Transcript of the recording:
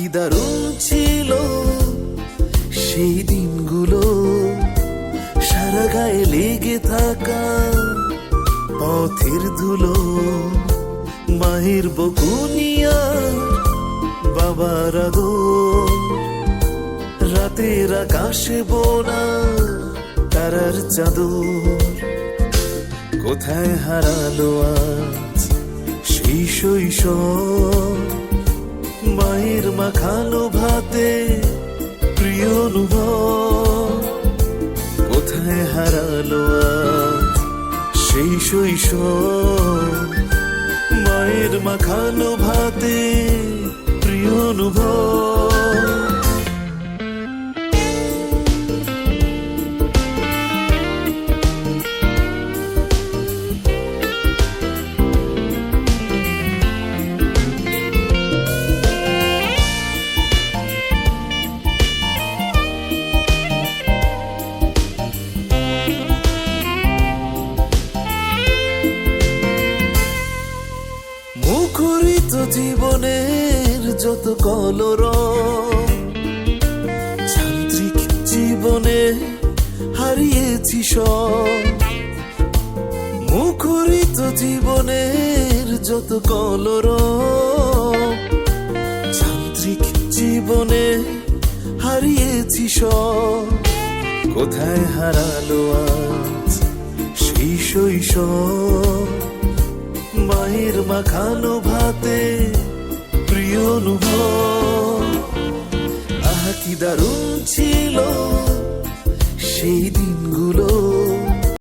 কি দারুণ ছিল সেই দিনগুলো, সারা গায়ে লেগে থাকা পথের ধুলো, মায়ের বকুনিয়া বাবার আদর, রাতের আকাশে বোনা তারার চাদর। কোথায় হারালো আজ সেই শৈশব, মায়ের মাখানো ভাতে প্রিয় অনুভব। কোথায় হারালো আজ সেই শৈশব, মায়ের মাখানো ভাতে প্রিয় অনুভব। মুখরিত জীবনের যত কলরব, যান্ত্রিক জীবনে হারিয়েছি সব। মুখরিত জীবনের যত কলরব, যান্ত্রিক জীবনে হারিয়েছি সব। কোথায় হারালো আজ সেই শৈশব, মায়ের মাখানো ভাতে প্রিয় অনুভব। আহা কি দারুণ ছিল সেই দিনগুলো,